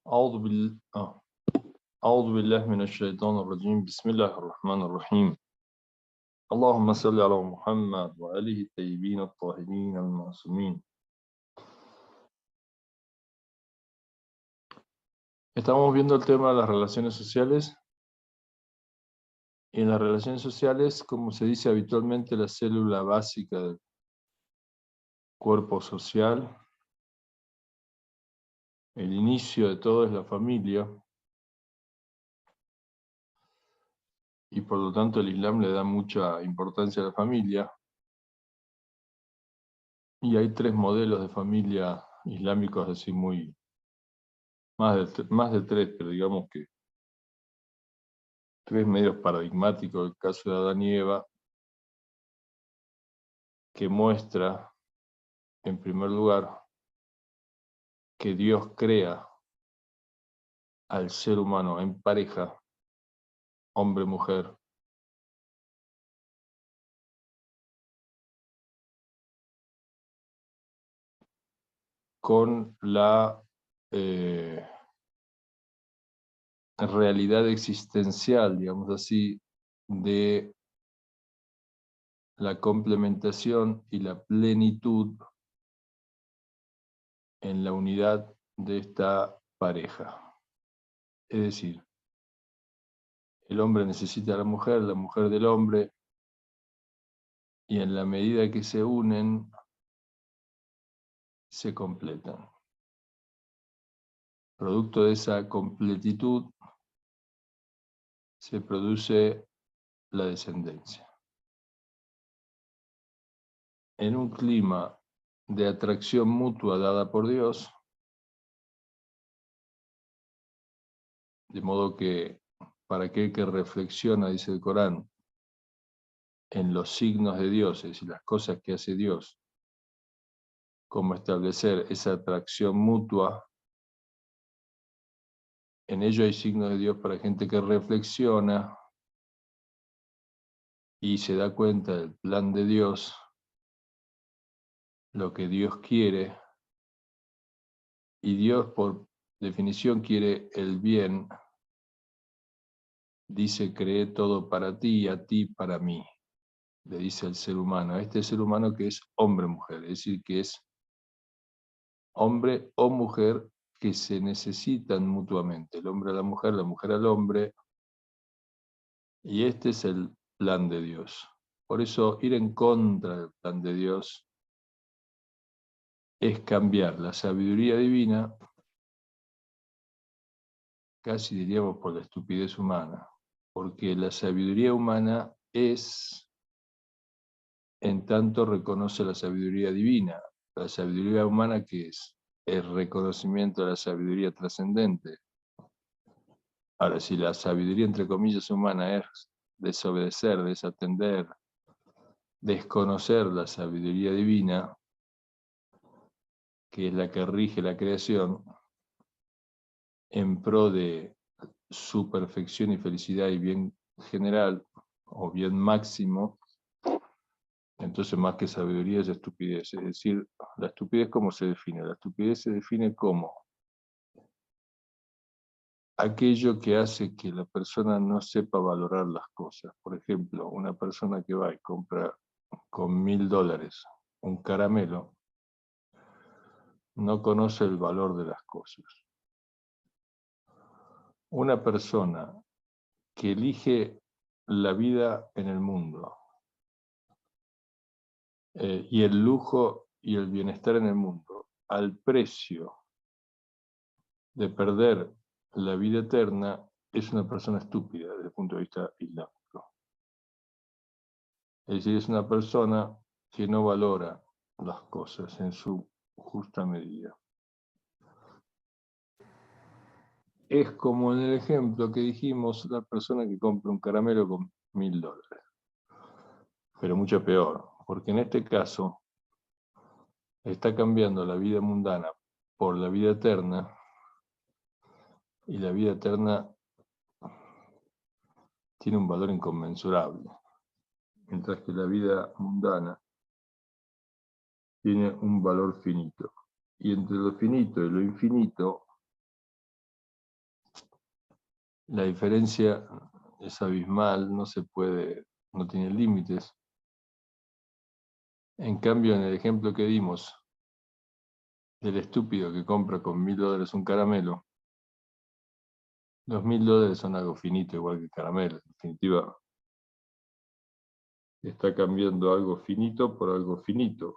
أعوذ بال... آه. أعوذ بالله من الشيطان الرجيم. بسم الله الرحمن الرحيم. اللهم صل على محمد وآله الطيبين الطاهرين المعصومين. Estamos viendo el tema de las relaciones sociales. Y en las relaciones sociales, como se dice habitualmente, la célula básica del cuerpo social, el inicio de todo es la familia. Y por lo tanto el Islam le da mucha importancia a la familia. Y hay 3 modelos de familia islámicos así más de 3, pero digamos que 3 medios paradigmáticos del caso de Adán y Eva, que muestra, en primer lugar, que Dios crea al ser humano en pareja, hombre-mujer, con la realidad existencial, digamos así, de la complementación y la plenitud en la unidad de esta pareja. Es decir, el hombre necesita a la mujer del hombre, y en la medida que se unen, se completan. Producto de esa completitud se produce la descendencia. En un clima de atracción mutua dada por Dios, de modo que para aquel que reflexiona, dice el Corán, en los signos de Dios, es decir, las cosas que hace Dios, como establecer esa atracción mutua, en ello hay signos de Dios para gente que reflexiona y se da cuenta del plan de Dios, lo que Dios quiere, y Dios por definición quiere el bien. Dice, creé todo para ti y a ti para mí, le dice al ser humano, a este ser humano que es hombre-mujer, es decir, que es hombre o mujer que se necesitan mutuamente, el hombre a la mujer al hombre, y este es el plan de Dios. Por eso ir en contra del plan de Dios es cambiar la sabiduría divina, casi diríamos por la estupidez humana, porque la sabiduría humana es, en tanto reconoce la sabiduría divina. La sabiduría humana, ¿qué es? El reconocimiento de la sabiduría trascendente. Ahora, si la sabiduría, entre comillas, humana es desobedecer, desatender, desconocer la sabiduría divina, que es la que rige la creación, en pro de su perfección y felicidad y bien general, o bien máximo, entonces más que sabiduría es estupidez. Es decir, la estupidez, ¿cómo se define? La estupidez se define como aquello que hace que la persona no sepa valorar las cosas. Por ejemplo, una persona que va y compra con $1000 un caramelo, no conoce el valor de las cosas. Una persona que elige la vida en el mundo, y el lujo y el bienestar en el mundo, al precio de perder la vida eterna, es una persona estúpida desde el punto de vista islámico. Es decir, es una persona que no valora las cosas en su justa medida. Es como en el ejemplo que dijimos, la persona que compra un caramelo con $1000. Pero mucho peor, porque en este caso está cambiando la vida mundana por la vida eterna, y la vida eterna tiene un valor inconmensurable, mientras que la vida mundana tiene un valor finito. Y entre lo finito y lo infinito la diferencia es abismal, no tiene límites. En cambio, en el ejemplo que dimos del estúpido que compra con $1000 un caramelo, los $1000 son algo finito, igual que el caramelo. En definitiva, está cambiando algo finito por algo finito.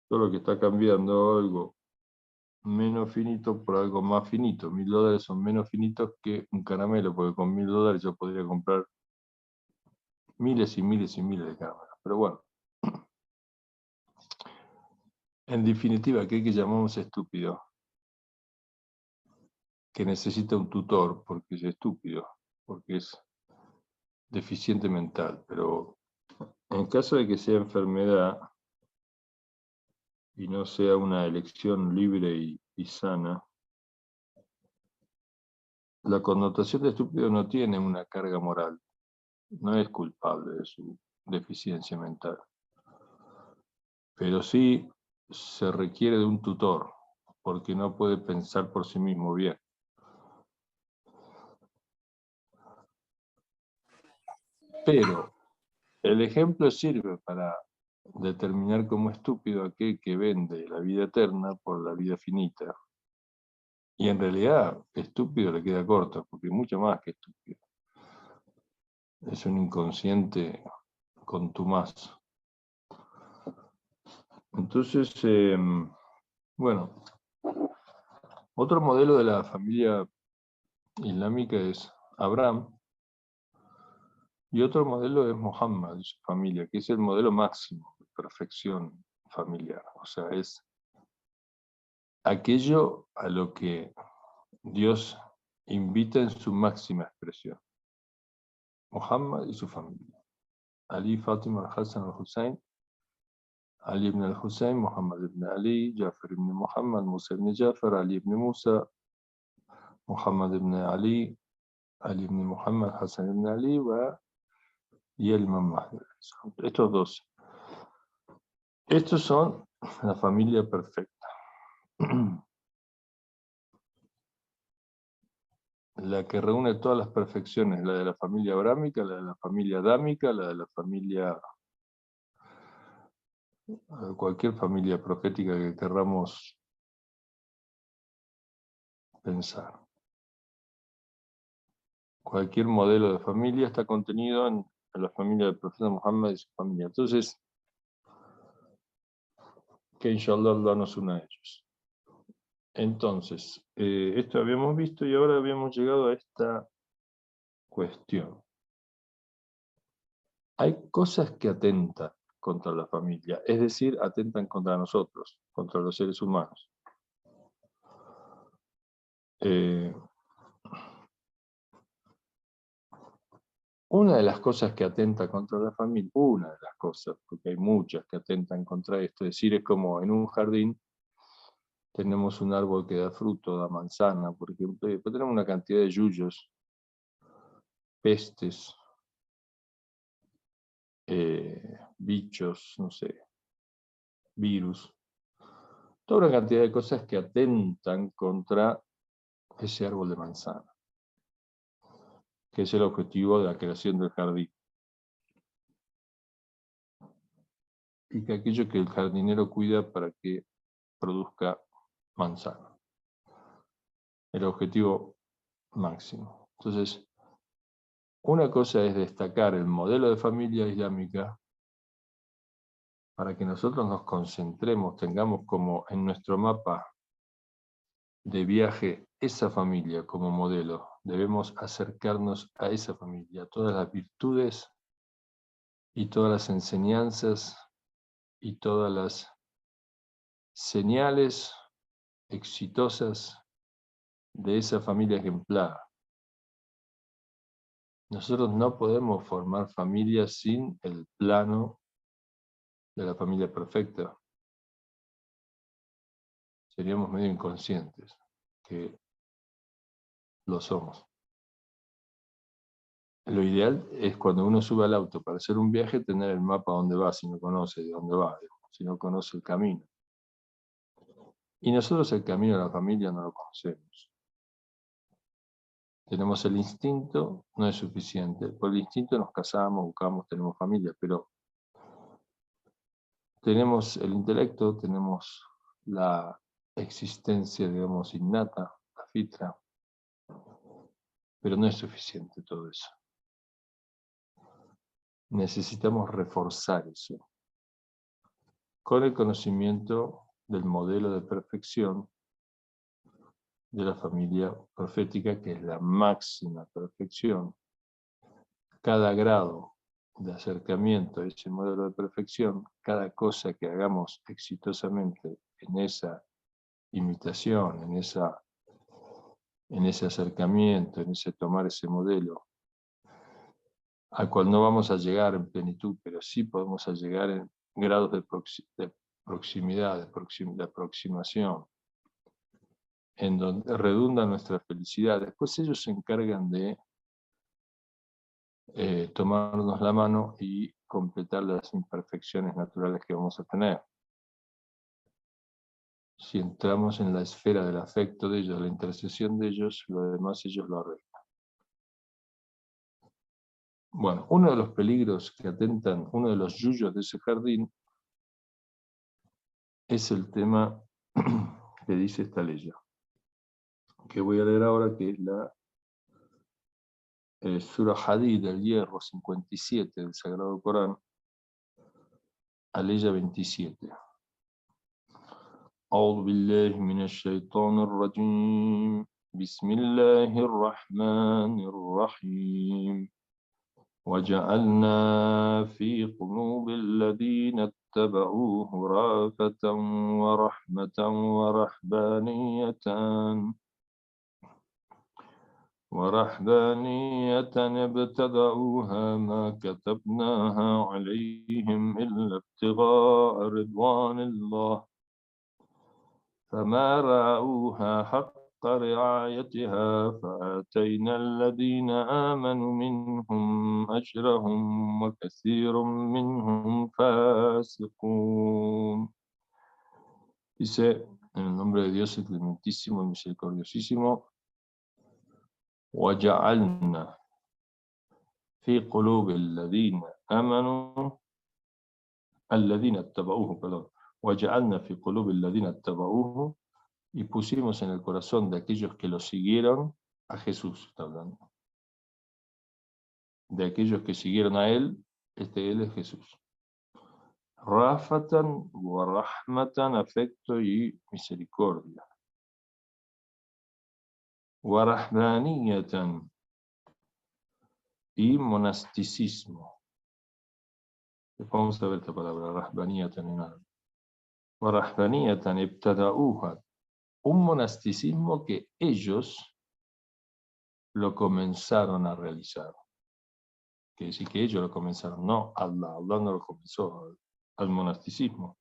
Solo que está cambiando algo menos finito por algo más finito. $1000 son menos finitos que un caramelo, porque con $1000 yo podría comprar miles y miles y miles de caramelos. Pero bueno, en definitiva, aquel que llamamos estúpido, que necesita un tutor porque es estúpido, porque es deficiente mental, pero en caso de que sea enfermedad y no sea una elección libre y sana, la connotación de estúpido no tiene una carga moral, no es culpable de su deficiencia mental, pero sí se requiere de un tutor, porque no puede pensar por sí mismo bien. Pero el ejemplo sirve para determinar como estúpido aquel que vende la vida eterna por la vida finita. Y en realidad, estúpido le queda corto, porque es mucho más que estúpido. Es un inconsciente contumaz. Entonces, bueno, otro modelo de la familia islámica es Abraham, y otro modelo es Muhammad y su familia, que es el modelo máximo de perfección familiar. O sea, es aquello a lo que Dios invita en su máxima expresión. Muhammad y su familia. Ali, Fatima, Al-Hassan, Al-Hussein, Ali ibn al-Hussein, Muhammad ibn Ali, Jafar ibn Muhammad, Musa ibn Jafar, Ali ibn Musa, Muhammad ibn Ali, Ali ibn Muhammad, Hassan ibn Ali y el Imam Mahdi. Estos dos. Estos son la familia perfecta. La que reúne todas las perfecciones, la de la familia abrámica, la de la familia adámica, la de la familia, cualquier familia profética que querramos pensar. Cualquier modelo de familia está contenido en la familia del profeta Muhammad y su familia. Entonces, que inshallah Allah nos una a ellos. Entonces, esto habíamos visto y ahora habíamos llegado a esta cuestión. Hay cosas que atentan contra la familia, es decir, atentan contra nosotros, contra los seres humanos. Una de las cosas que atenta contra la familia, una de las cosas, porque hay muchas que atentan contra esto, es decir, es como en un jardín tenemos un árbol que da fruto, da manzana, porque tenemos una cantidad de yuyos, pestes, bichos, no sé, virus, toda una cantidad de cosas que atentan contra ese árbol de manzana, que es el objetivo de la creación del jardín. Y que aquello que el jardinero cuida para que produzca manzana. El objetivo máximo. Entonces, una cosa es destacar el modelo de familia islámica para que nosotros nos concentremos, tengamos como en nuestro mapa de viaje esa familia como modelo. Debemos acercarnos a esa familia, todas las virtudes y todas las enseñanzas y todas las señales exitosas de esa familia ejemplar. Nosotros no podemos formar familias sin el plano de la familia perfecta. Seríamos medio inconscientes, que lo somos. Lo ideal es cuando uno sube al auto para hacer un viaje, tener el mapa donde va, si no conoce de dónde va, si no conoce el camino. Y nosotros el camino de la familia no lo conocemos. Tenemos el instinto, no es suficiente. Por el instinto nos casamos, buscamos, tenemos familia, pero tenemos el intelecto, tenemos la existencia, digamos, innata, la fitra, pero no es suficiente todo eso. Necesitamos reforzar eso con el conocimiento del modelo de perfección de la familia profética, que es la máxima perfección. Cada grado de acercamiento a ese modelo de perfección, cada cosa que hagamos exitosamente en esa imitación, en ese acercamiento, en ese tomar ese modelo, al cual no vamos a llegar en plenitud, pero sí podemos llegar en grados de proximidad, de aproximación, en donde redunda nuestra felicidad. Después ellos se encargan de tomarnos la mano y completar las imperfecciones naturales que vamos a tener. Si entramos en la esfera del afecto de ellos, la intercesión de ellos, lo demás ellos lo arreglan. Bueno, uno de los peligros que atentan, uno de los yuyos de ese jardín, es el tema que dice esta ley, que voy a leer ahora, que es la Surah Hadid del Hierro 57 del Sagrado Corán, aleya 27. أعوذ بالله من الشيطان الرجيم بسم الله الرحمن الرحيم وجعلنا في قلوب الذين اتبعوه رأفة ورحمة ورهبانية ابتدعوها ما كتبناها عليهم إلا ابتغاء رضوان الله فما رعوها حق رعايتها فآتينا الذين آمنوا منهم أجرهم وكثير منهم فاسقون. Dice, en el nombre de Dios el clementísimo y misericordiosísimo, وَجَعَلْنَا فِي قُلُوبِ الَّذِينَ آمَنُوا الَّذِينَ اتَّبَعُوهُ perdón, وَجَعَلْنَا فِي قُلُوبِ الَّذِينَ اتَّبَعُوهُ, y pusimos en el corazón de aquellos que lo siguieron a Jesús, está hablando. De aquellos que siguieron a él es Jesús. Rafatan wa rahmatan, afecto y misericordia. Wa rahbaniyatan, y monasticismo. Vamos a ver esta palabra, rahbaniyatan en árabe. Wa rahbaniyatan ibtada'uha, un monasticismo que ellos lo comenzaron a realizar. Quiere decir que ellos lo comenzaron, no Allah. Allah no lo comenzó al monasticismo.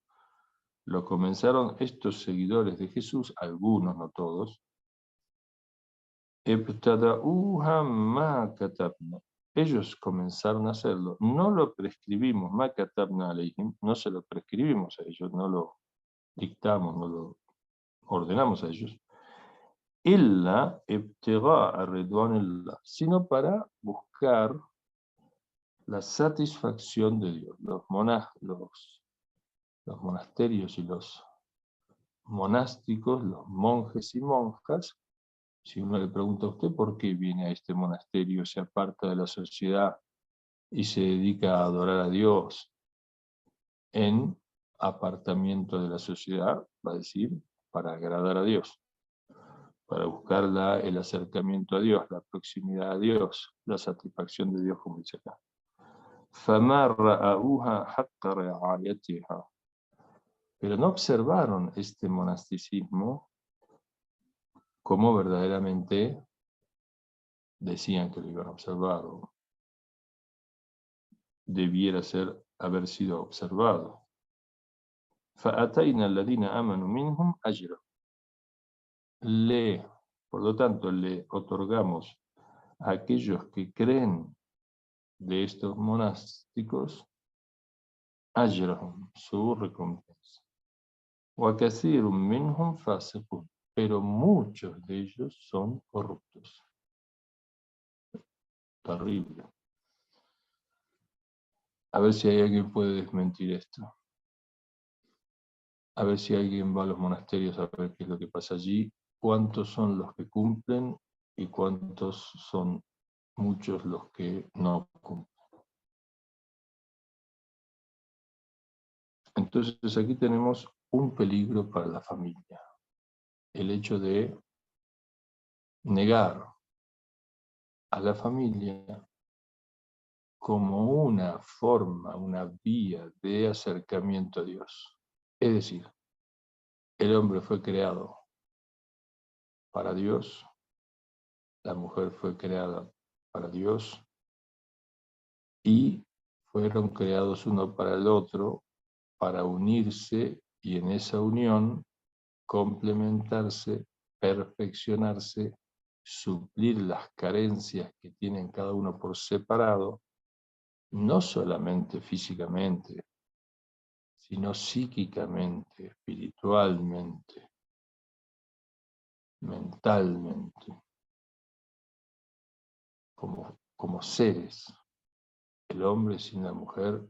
Lo comenzaron estos seguidores de Jesús, algunos, no todos. Ibtada'uha ma katabna. Ellos comenzaron a hacerlo. No lo prescribimos, ma katabna alayhim, no se lo prescribimos a ellos, no lo dictamos, no lo ordenamos a ellos. Illa ibtigha'a ridwanillah, sino para buscar la satisfacción de Dios. Los monasterios y los monásticos, los monjes y monjas, si uno le pregunta a usted por qué viene a este monasterio, se aparta de la sociedad y se dedica a adorar a Dios en apartamiento de la sociedad, va a decir, para agradar a Dios, para buscar el acercamiento a Dios, la proximidad a Dios, la satisfacción de Dios, como dice acá. فَمَا رَأَوْهَا حَقَّ رِعَايَتِهَا, pero no observaron este monasticismo como verdaderamente decían que lo iban a observar, o debiera haber sido observado. فَأَتَيْنَا الَّذِينَ آمَنُوا مِنْهُمْ أَجْرًا, por lo tanto, le otorgamos a aquellos que creen de estos monásticos أَجْرًا, su recompensa. وَكَثِيرٌ مِّنْهُمْ فَاسِقُونَ, pero muchos de ellos son corruptos. terrible. A ver si hay alguien que puede desmentir esto. A ver si alguien va a los monasterios a ver qué es lo que pasa allí, cuántos son los que cumplen y cuántos son muchos los que no cumplen. Entonces aquí tenemos un peligro para la familia. El hecho de negar a la familia como una forma, una vía de acercamiento a Dios. Es decir, el hombre fue creado para Dios, la mujer fue creada para Dios y fueron creados uno para el otro para unirse y en esa unión complementarse, perfeccionarse, suplir las carencias que tienen cada uno por separado, no solamente físicamente, sino psíquicamente, espiritualmente, mentalmente, como seres. El hombre sin la mujer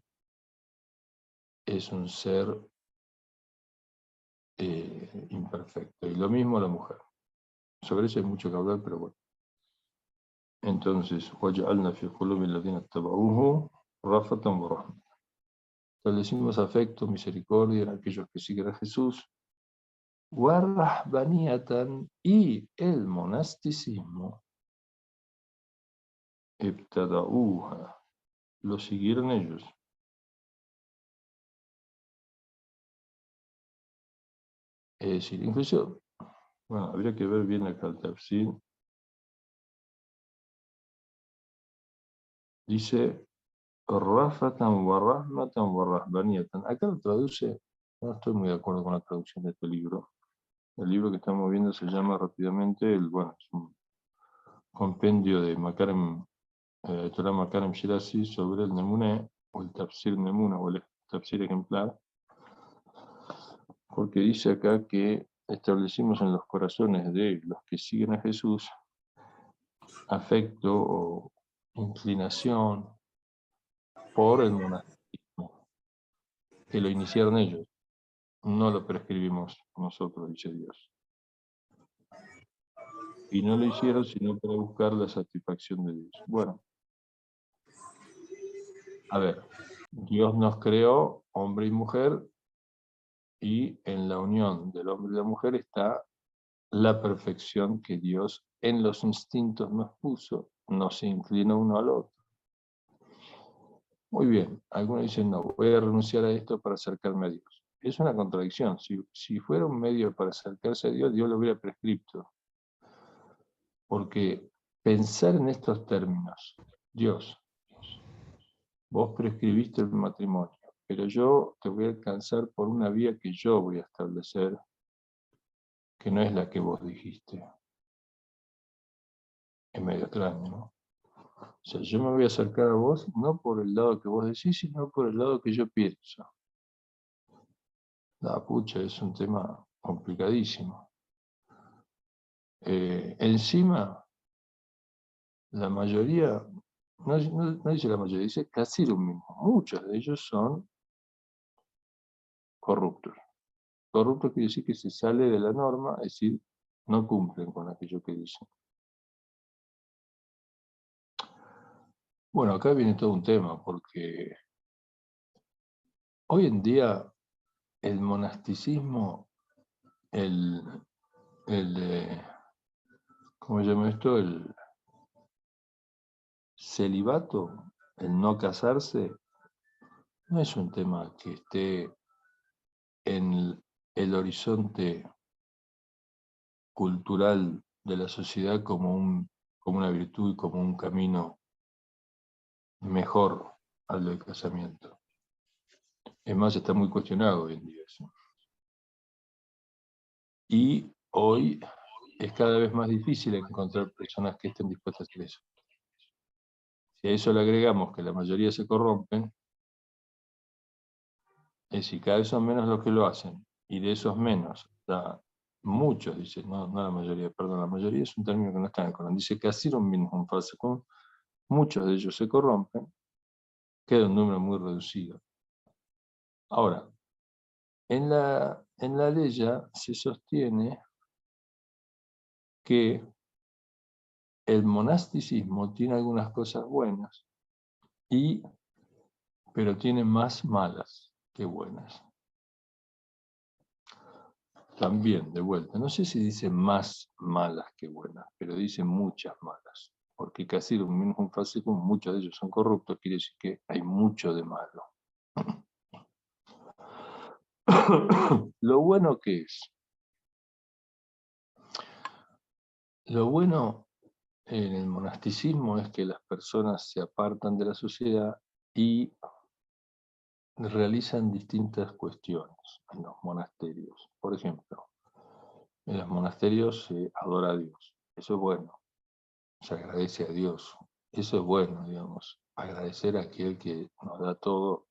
es un ser imperfecto, y lo mismo la mujer. Sobre eso hay mucho que hablar, pero bueno. Entonces, وَجَعَلْنَا فِي قُلُوبِ الَّذِينَ اتَّبَعُوهُ رَأْفَةً وَرَحْمَةً. Establecimos afecto, misericordia en aquellos que siguen a Jesús. وَرَهْبَانِيَّةً, y el monasticismo, ابْتَدَعُوهَا, lo siguieron ellos. Es decir, incluso, bueno, habría que ver bien acá el tafsir. Dice, Rafatan wa rahmatan wa rahbaniyatan. Acá lo traduce, no estoy muy de acuerdo con la traducción de este libro. El libro que estamos viendo se llama rápidamente, es un compendio de Torah Makarem Shirazi sobre el Nemuné, o el Tafsir Nemuna, o el Tafsir ejemplar, porque dice acá que establecimos en los corazones de los que siguen a Jesús afecto o inclinación por el monasticismo, que lo iniciaron ellos, no lo prescribimos nosotros, dice Dios. Y no lo hicieron sino para buscar la satisfacción de Dios. Bueno, a ver, Dios nos creó hombre y mujer, y en la unión del hombre y la mujer está la perfección que Dios en los instintos nos puso, nos inclina uno al otro. Muy bien, algunos dicen, no, voy a renunciar a esto para acercarme a Dios. Es una contradicción. Si fuera un medio para acercarse a Dios, Dios lo hubiera prescripto. Porque pensar en estos términos, Dios, vos prescribiste el matrimonio, pero yo te voy a alcanzar por una vía que yo voy a establecer, que no es la que vos dijiste. Es medio extraño, ¿no? O sea, yo me voy a acercar a vos no por el lado que vos decís, sino por el lado que yo pienso. La pucha, es un tema complicadísimo. Encima, la mayoría, no dice la mayoría, dice casi lo mismo. Muchos de ellos son corruptos. Corruptos quiere decir que se sale de la norma, es decir, no cumplen con aquello que dicen. Bueno, acá viene todo un tema, porque hoy en día el monasticismo, ¿cómo se llama esto? El celibato, el no casarse, no es un tema que esté en el horizonte cultural de la sociedad como una virtud y como un camino mejor al del casamiento. Es más, está muy cuestionado hoy en día eso. Y hoy es cada vez más difícil encontrar personas que estén dispuestas a hacer eso. Si a eso le agregamos que la mayoría se corrompen, es decir, cada vez son menos los que lo hacen, y de esos menos, muchos, dice, no la mayoría, perdón, la mayoría es un término que no está en el Corán, dice que así un falso, muchos de ellos se corrompen, queda un número muy reducido. Ahora, en la ley ya se sostiene que el monasticismo tiene algunas cosas buenas, pero tiene más malas que buenas. También, de vuelta, no sé si dice más malas que buenas, pero dice muchas malas. Porque casi lo mismo un fácil, como muchos de ellos son corruptos, quiere decir que hay mucho de malo. Lo bueno que es. Lo bueno en el monasticismo es que las personas se apartan de la sociedad y realizan distintas cuestiones en los monasterios. Por ejemplo, en los monasterios se adora a Dios. Eso es bueno. Se agradece a Dios. Eso es bueno, digamos. Agradecer a aquel que nos da todo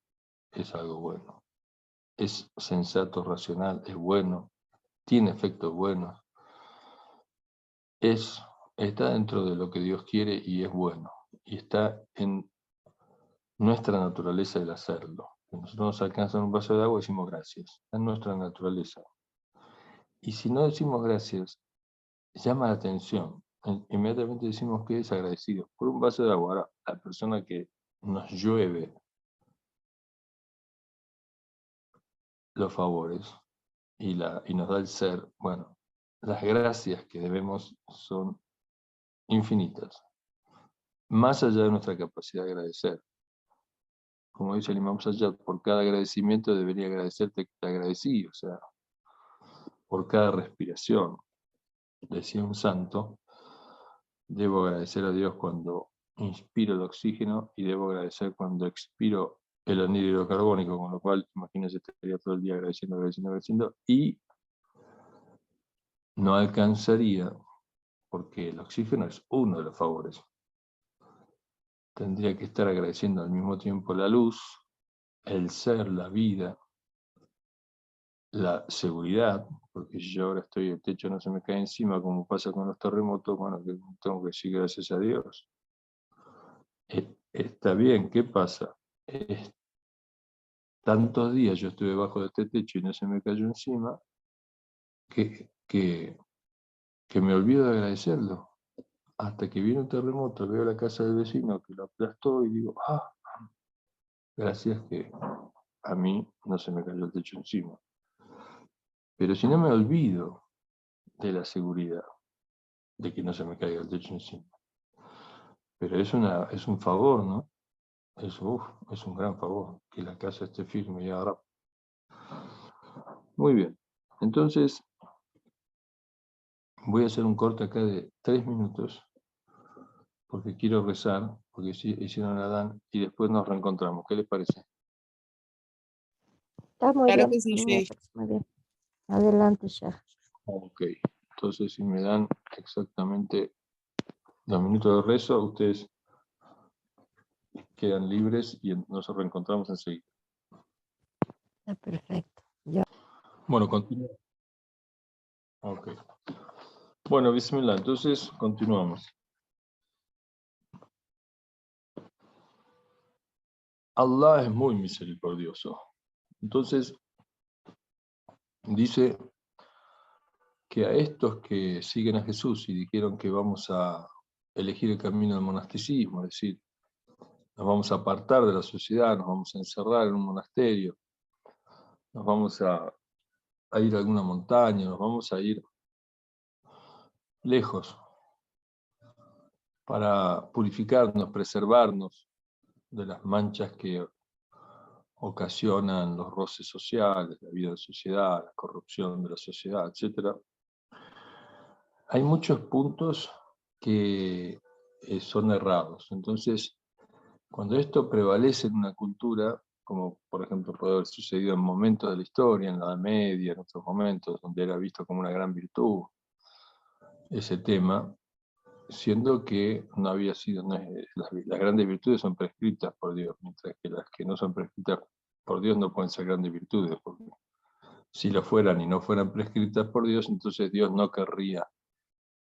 es algo bueno. Es sensato, racional, es bueno, tiene efectos buenos. Está dentro de lo que Dios quiere y es bueno. Y está en nuestra naturaleza el hacerlo. Si nosotros nos alcanzan un vaso de agua, decimos gracias. Está en nuestra naturaleza. Y si no decimos gracias, llama la atención. Inmediatamente decimos que es agradecido por un vaso de agua. Ahora, la persona que nos llueve los favores y nos da el ser, bueno, las gracias que debemos son infinitas, más allá de nuestra capacidad de agradecer. Como dice el Imam Sayyad, por cada agradecimiento debería agradecerte que te agradecí, o sea, por cada respiración. Decía un santo, debo agradecer a Dios cuando inspiro el oxígeno y debo agradecer cuando expiro el anhídrido carbónico, con lo cual, imagínense, estaría todo el día agradeciendo, y no alcanzaría, porque el oxígeno es uno de los favores. Tendría que estar agradeciendo al mismo tiempo la luz, el ser, la vida, la seguridad, porque si yo ahora estoy, el techo no se me cae encima, como pasa con los terremotos, bueno, tengo que decir gracias a Dios. Está bien, ¿qué pasa? Tantos días yo estuve debajo de este techo y no se me cayó encima, que me olvido de agradecerlo. Hasta que viene un terremoto, veo la casa del vecino que lo aplastó y digo, gracias que a mí no se me cayó el techo encima. Pero si no me olvido de la seguridad, de que no se me caiga el techo encima. Pero es un favor, ¿no? Es un gran favor, que la casa esté firme y ahora. Muy bien, entonces voy a hacer un corte acá de 3 minutos, porque quiero rezar, porque sí, hicieron Adán, y después nos reencontramos. ¿Qué les parece? Está muy Claro bien, que sí, a mí me Sheikh. parece muy bien. Adelante, Sheikh. Ok, entonces si me dan exactamente 2 minutos de rezo, ustedes quedan libres y nos reencontramos enseguida. Está perfecto. Ya. Bueno, continúa. Ok. Bueno, bismillah, entonces continuamos. Allah es muy misericordioso. Entonces, dice que a estos que siguen a Jesús y dijeron que vamos a elegir el camino del monasticismo, es decir, nos vamos a apartar de la sociedad, nos vamos a encerrar en un monasterio, nos vamos a ir a alguna montaña, nos vamos a ir lejos para purificarnos, preservarnos de las manchas que ocasionan los roces sociales, la vida de la sociedad, la corrupción de la sociedad, etc. Hay muchos puntos que son errados. Entonces, cuando esto prevalece en una cultura, como por ejemplo puede haber sucedido en momentos de la historia, en la Edad Media, en otros momentos, donde era visto como una gran virtud ese tema, siendo que no había sido, las grandes virtudes son prescritas por Dios, mientras que las que no son prescritas por Dios no pueden ser grandes virtudes, porque si lo fueran y no fueran prescritas por Dios, entonces Dios no querría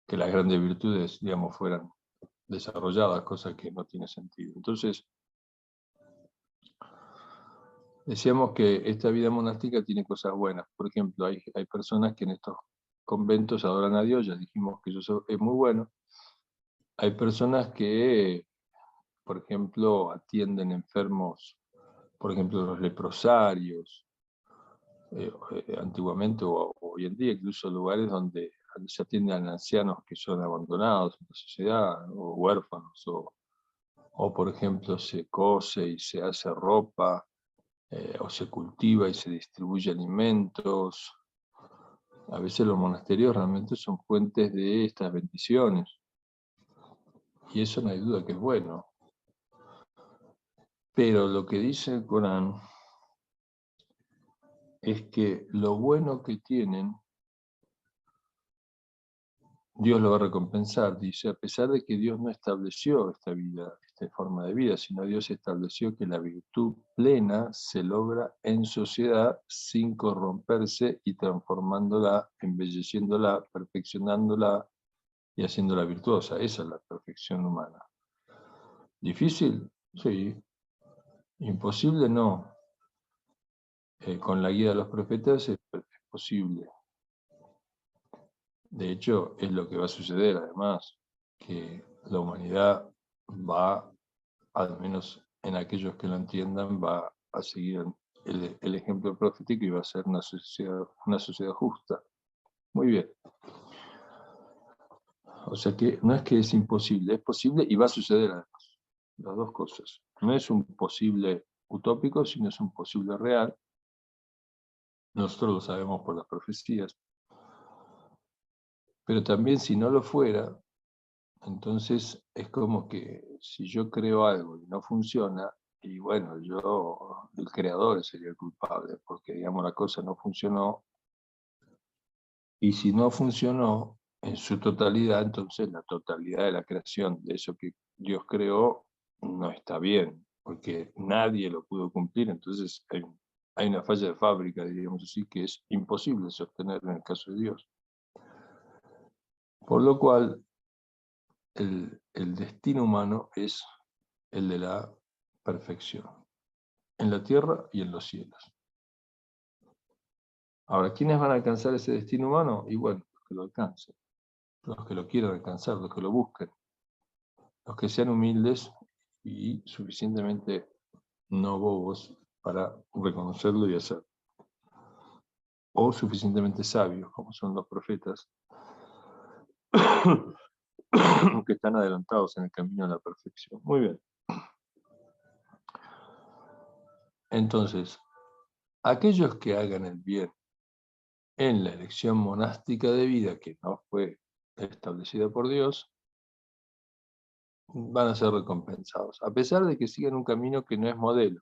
que las grandes virtudes, digamos, fueran desarrolladas, cosa que no tiene sentido. Entonces, decíamos que esta vida monástica tiene cosas buenas. Por ejemplo, hay personas que en estos conventos adoran a Dios, ya dijimos que eso es muy bueno. Hay personas que, por ejemplo, atienden enfermos, por ejemplo, los leprosarios, antiguamente o hoy en día, incluso lugares donde se atienden a ancianos que son abandonados en la sociedad, o huérfanos, o por ejemplo se cose y se hace ropa, o se cultiva y se distribuye alimentos. A veces los monasterios realmente son fuentes de estas bendiciones, y eso no hay duda que es bueno. Pero lo que dice el Corán es que lo bueno que tienen, Dios lo va a recompensar. Dice, a pesar de que Dios no estableció esta vida, esta forma de vida, sino Dios estableció que la virtud plena se logra en sociedad sin corromperse y transformándola, embelleciéndola, perfeccionándola y haciéndola virtuosa. Esa es la perfección humana. ¿Difícil? Sí. Imposible, no. Con la guía de los profetas es posible. De hecho, es lo que va a suceder, además, que la humanidad va, al menos en aquellos que lo entiendan, va a seguir el ejemplo profético y va a ser una sociedad justa. Muy bien. O sea que no es que es imposible, es posible y va a suceder además. Las dos cosas. No es un posible utópico, sino es un posible real. Nosotros lo sabemos por las profecías. Pero también si no lo fuera, entonces es como que si yo creo algo y no funciona, y bueno, el creador sería el culpable, porque digamos la cosa no funcionó, y si no funcionó en su totalidad, entonces la totalidad de la creación de eso que Dios creó no está bien, porque nadie lo pudo cumplir, entonces hay una falla de fábrica, diríamos así, que es imposible sostener en el caso de Dios. Por lo cual, el destino humano es el de la perfección, en la tierra y en los cielos. Ahora, ¿quiénes van a alcanzar ese destino humano? Y bueno, los que lo alcancen, los que lo quieran alcanzar, los que lo busquen, los que sean humildes y suficientemente no bobos para reconocerlo y hacerlo, o suficientemente sabios, como son los profetas, que están adelantados en el camino a la perfección. Muy bien. Entonces, aquellos que hagan el bien en la elección monástica de vida que no fue establecida por Dios, van a ser recompensados, a pesar de que sigan un camino que no es modelo.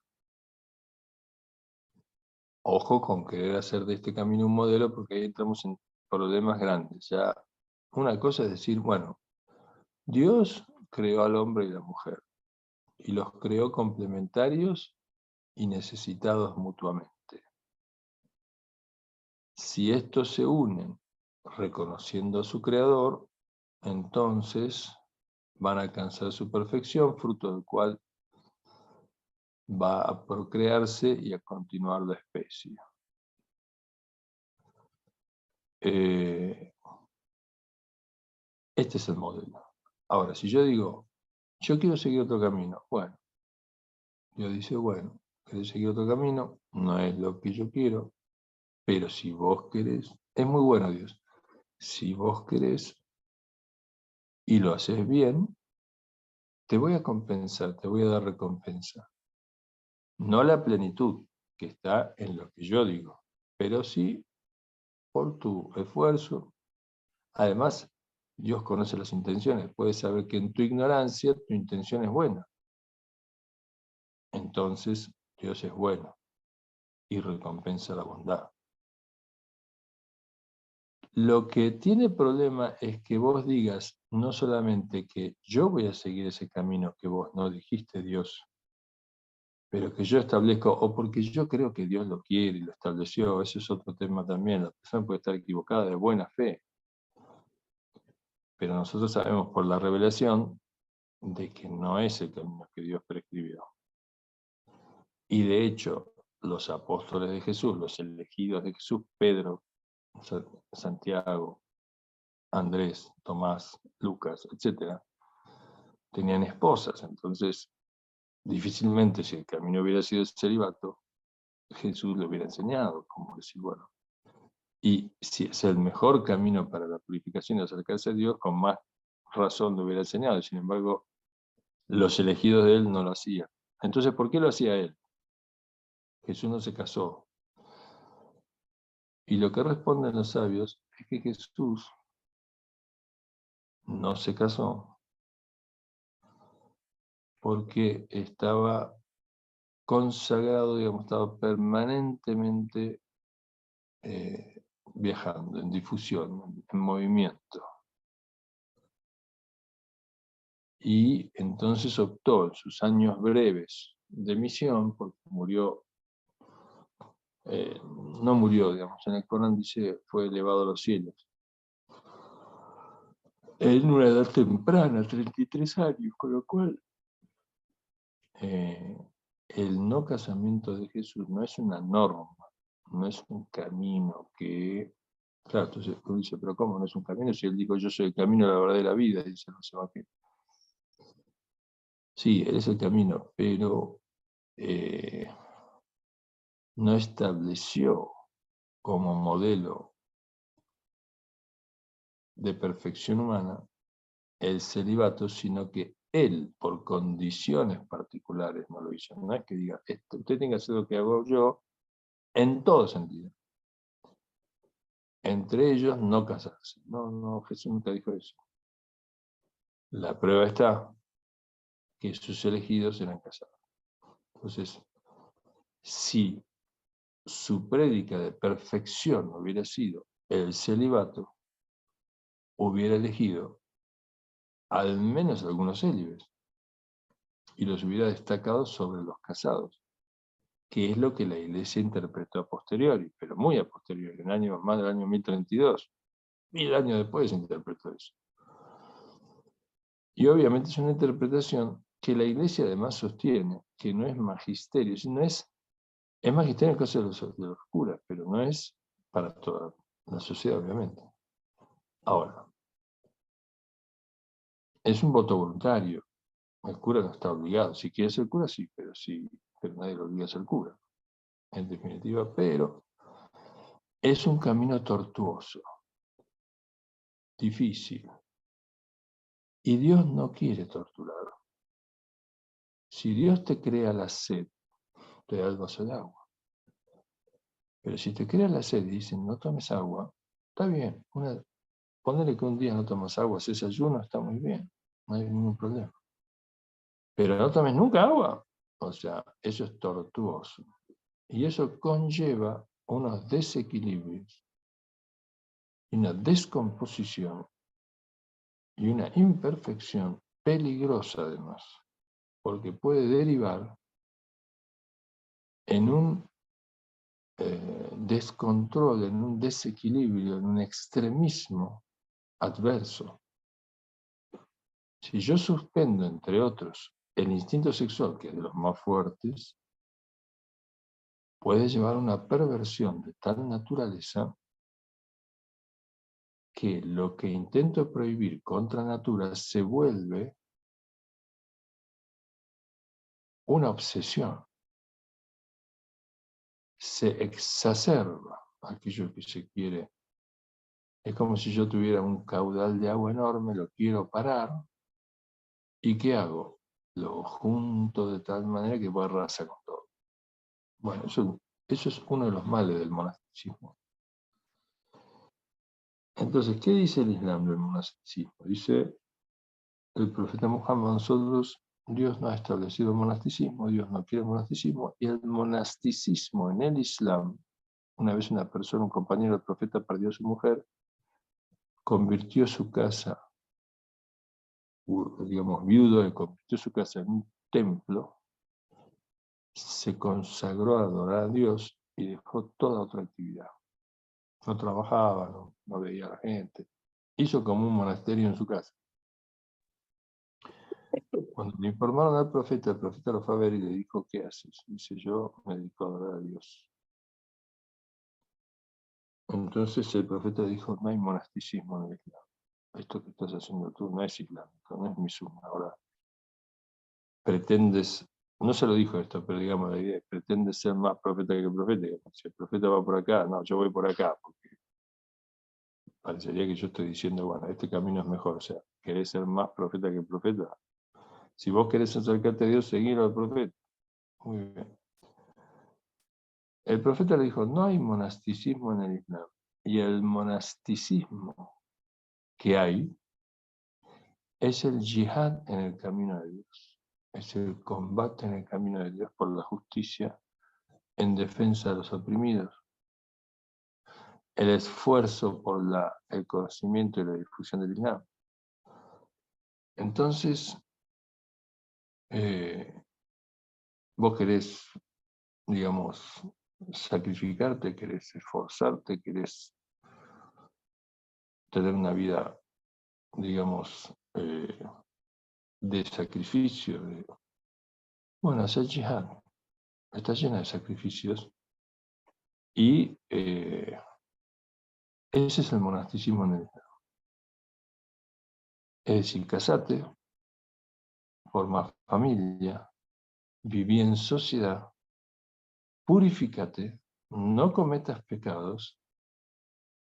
Ojo con querer hacer de este camino un modelo, porque ahí entramos en problemas grandes. Ya una cosa es decir, bueno, Dios creó al hombre y la mujer, y los creó complementarios y necesitados mutuamente. Si estos se unen reconociendo a su creador, entonces van a alcanzar su perfección, fruto del cual va a procrearse y a continuar la especie. Este es el modelo. Ahora, si yo digo, yo quiero seguir otro camino, bueno, Dios dice, bueno, querés seguir otro camino, no es lo que yo quiero, pero si vos querés, es muy bueno Dios, si vos querés y lo haces bien, te voy a compensar, te voy a dar recompensa. No la plenitud que está en lo que yo digo, pero sí por tu esfuerzo. Además, Dios conoce las intenciones, puede saber que en tu ignorancia tu intención es buena. Entonces, Dios es bueno y recompensa la bondad. Lo que tiene problema es que vos digas no solamente que yo voy a seguir ese camino que vos no dijiste, Dios, pero que yo establezco, o porque yo creo que Dios lo quiere y lo estableció, ese es otro tema también. La persona puede estar equivocada de buena fe, pero nosotros sabemos por la revelación de que no es el camino que Dios prescribió. Y de hecho, los apóstoles de Jesús, los elegidos de Jesús, Pedro, Santiago, Andrés, Tomás, Lucas, etc., tenían esposas. Entonces, difícilmente, si el camino hubiera sido el celibato, Jesús le hubiera enseñado, como decir, bueno, y si es el mejor camino para la purificación y acercarse a Dios, con más razón lo hubiera enseñado. Sin embargo, los elegidos de él no lo hacían. Entonces, ¿por qué lo hacía él? Jesús no se casó. Y lo que responden los sabios es que Jesús no se casó porque estaba consagrado, digamos, estaba permanentemente viajando, en difusión, en movimiento. Y entonces optó en sus años breves de misión, porque murió, no murió, digamos, en el Corán dice, fue elevado a los cielos, en una edad temprana, 33 años, con lo cual el no casamiento de Jesús no es una norma, no es un camino que... Claro, entonces uno dice, pero ¿cómo no es un camino? Si él dijo, yo soy el camino, la verdad y la vida, dicen los evangelios. Sí, él es el camino, pero no estableció como modelo de perfección humana el celibato, sino que él, por condiciones particulares, no lo hizo. No es que diga, usted tiene que hacer lo que hago yo, en todo sentido. Entre ellos, no casarse. No, Jesús nunca dijo eso. La prueba está que sus elegidos eran casados. Entonces, si su prédica de perfección hubiera sido el celibato, hubiera elegido al menos algunos célibes y los hubiera destacado sobre los casados, que es lo que la Iglesia interpretó a posteriori, pero muy a posteriori, en años más del año 1032. 1000 años después se interpretó eso. Y obviamente es una interpretación que la Iglesia además sostiene, que no es magisterio, sino es magisterio en el caso de los curas, pero no es para toda la sociedad, obviamente. Ahora, es un voto voluntario. El cura no está obligado. Si quiere ser cura, sí, pero nadie lo obliga a ser cura, en definitiva. Pero es un camino tortuoso, difícil. Y Dios no quiere torturar. Si Dios te crea la sed, te da el vaso de agua. Pero si te crea la sed y dicen, no tomes agua, está bien. Ponele que un día no tomas agua, haces ayuno, está muy bien. No hay ningún problema. Pero no tomes nunca agua. O sea, eso es tortuoso. Y eso conlleva unos desequilibrios y una descomposición y una imperfección peligrosa además, porque puede derivar en un descontrol, en un desequilibrio, en un extremismo adverso. Si yo suspendo, entre otros, el instinto sexual, que es de los más fuertes, puede llevar a una perversión de tal naturaleza que lo que intento prohibir contra natura se vuelve una obsesión. Se exacerba aquello que se quiere. Es como si yo tuviera un caudal de agua enorme, lo quiero parar, ¿y qué hago? Lo junto de tal manera que pueda arrasar con todo. Bueno, eso es uno de los males del monasticismo. Entonces, ¿qué dice el Islam del monasticismo? Dice el profeta Muhammad, nosotros, Dios no ha establecido monasticismo, Dios no quiere monasticismo, y el monasticismo en el Islam, una vez una persona, un compañero del profeta perdió a su mujer, convirtió su casa, digamos, viudo, convirtió su casa en un templo, se consagró a adorar a Dios y dejó toda otra actividad. No trabajaba, no veía a la gente. Hizo como un monasterio en su casa. Cuando le informaron al profeta, el profeta lo fue a ver y le dijo, ¿qué haces? Dice, yo me dedico a adorar a Dios. Entonces el profeta dijo, no hay monasticismo en el Islam. Esto que estás haciendo tú no es islámico, no es misum. Ahora, pretendes, no se lo dijo esto, pero digamos, la idea es, pretendes ser más profeta que el profeta. Si el profeta va por acá, no, yo voy por acá, porque parecería que yo estoy diciendo, bueno, este camino es mejor. O sea, ¿querés ser más profeta que el profeta? Si vos querés acercarte a Dios, seguilo al profeta. Muy bien. El profeta le dijo, no hay monasticismo en el Islam. Y el monasticismo que hay es el yihad en el camino de Dios. Es el combate en el camino de Dios por la justicia en defensa de los oprimidos. El esfuerzo por el conocimiento y la difusión del Islam. Entonces, vos querés, digamos, sacrificarte, querés esforzarte, querés tener una vida, digamos, de sacrificio. Bueno, hacer yihad está llena de sacrificios y ese es el monasticismo en el Islam. Es decir, casate, forma familia, viví en sociedad, purifícate, no cometas pecados,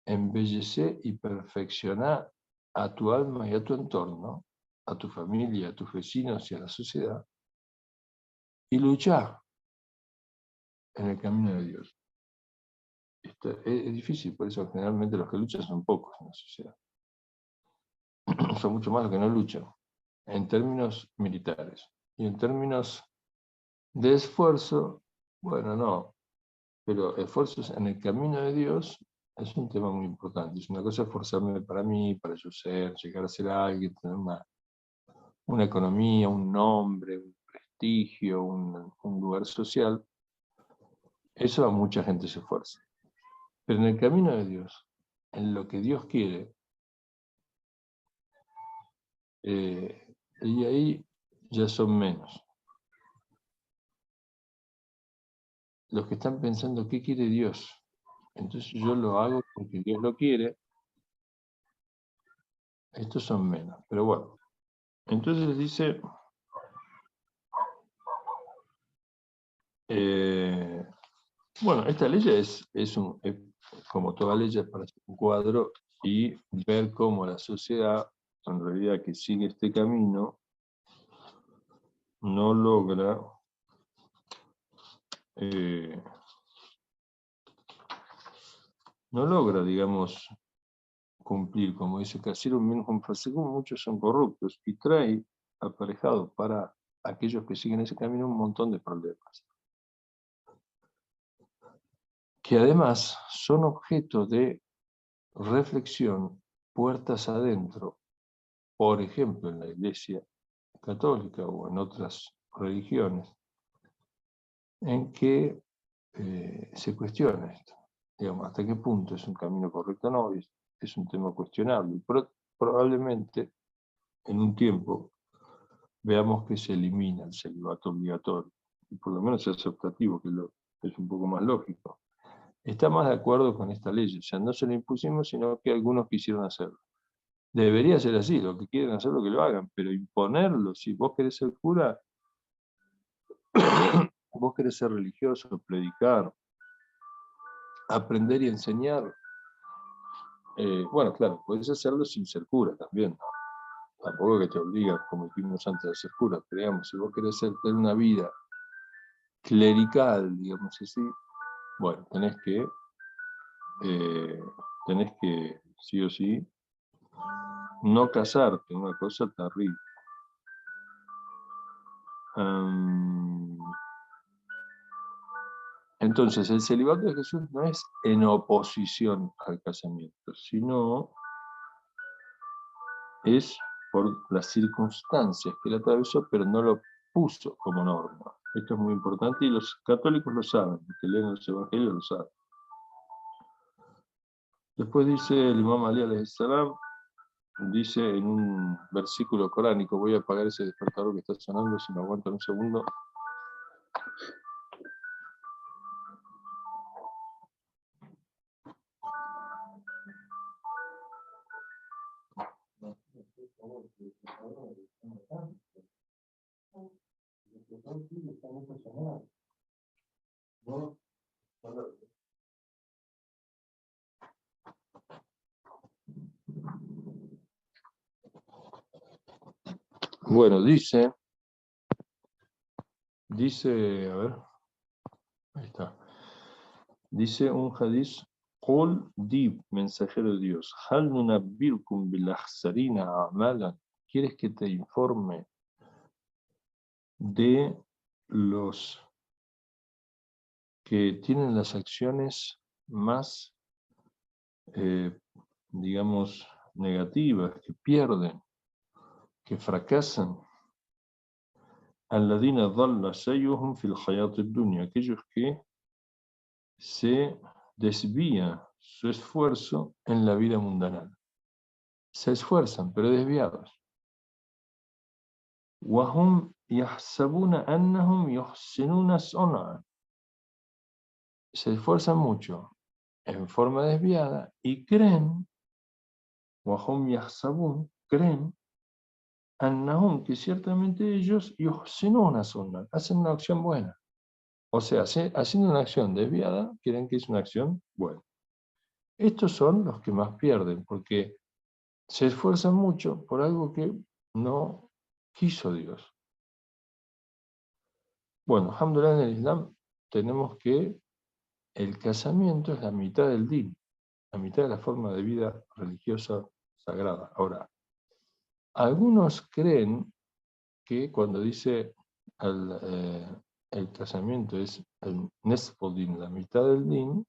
embellece y perfecciona a tu alma y a tu entorno, a tu familia, a tus vecinos y a la sociedad, y lucha en el camino de Dios. Esto es difícil, por eso generalmente los que luchan son pocos en la sociedad. Son mucho más los que no luchan, en términos militares. Y en términos de esfuerzo, bueno, no, pero esfuerzos en el camino de Dios es un tema muy importante. Es una cosa esforzarme para mí, para yo ser, llegar a ser alguien, tener una economía, un nombre, un prestigio, un lugar social. Eso a mucha gente se esfuerza. Pero en el camino de Dios, en lo que Dios quiere, y ahí ya son menos. Los que están pensando, ¿qué quiere Dios? Entonces yo lo hago porque Dios lo quiere. Estos son menos, pero bueno. Entonces dice, bueno, esta ley es como toda ley, es para hacer un cuadro y ver cómo la sociedad, en realidad que sigue este camino, no logra digamos, cumplir, como dice Kasirun Minhum Fasiqun, muchos son corruptos, y trae aparejado para aquellos que siguen ese camino un montón de problemas, que además son objeto de reflexión puertas adentro, por ejemplo en la Iglesia católica o en otras religiones, en que se cuestiona esto. Digamos, hasta qué punto es un camino correcto o no, es un tema cuestionable. Probablemente en un tiempo veamos que se elimina el celibato obligatorio, y por lo menos es optativo, que es un poco más lógico. Está más de acuerdo con esta ley, o sea, no se lo impusimos, sino que algunos quisieron hacerlo. Debería ser así, los que quieren hacerlo que lo hagan, pero imponerlo, si vos querés ser cura, vos querés ser religioso, predicar, aprender y enseñar, bueno, claro, podés hacerlo sin ser cura también, ¿no? Tampoco que te obligan, como dijimos antes, a ser cura, pero digamos, si vos querés tener una vida clerical, digamos así, bueno, tenés que sí o sí, no casarte, una cosa terrible. Entonces, el celibato de Jesús no es en oposición al casamiento, sino es por las circunstancias que él atravesó, pero no lo puso como norma. Esto es muy importante y los católicos lo saben, los que leen los evangelios lo saben. Después dice el Imam Ali alayhi salam, dice en un versículo coránico, voy a apagar ese despertador que está sonando, si me aguantan un segundo. Bueno, dice, a ver, ahí está. Dice un hadiz, Qul di, mensajero de Dios, Hal nunabbiukum bil akhsarina a'malan. ¿Quieres que te informe de los que tienen las acciones más, digamos, negativas, que pierden, que fracasan? Alladina dhalla sayuhum fil hayati dunya, aquellos que se desvía su esfuerzo en la vida mundana. Se esfuerzan, pero desviados. وَهُمْ يَحْسَبُونَ أَنَّهُمْ يُحْسِنُونَ صُنْعًا. Se esfuerzan mucho en forma desviada y creen, وَهُمْ يَحْسَبُونَ, creen, أَنَّهُمْ, que ciertamente ellos يُحْسِنُونَ صُنْعًا, hacen una acción buena. O sea, haciendo una acción desviada, creen que es una acción buena. Estos son los que más pierden, porque se esfuerzan mucho por algo que no quiso Dios. Bueno, alhamdulillah, en el Islam tenemos que el casamiento es la mitad del din, la mitad de la forma de vida religiosa sagrada. Ahora, algunos creen que cuando dice el casamiento es el nesfo din, la mitad del din,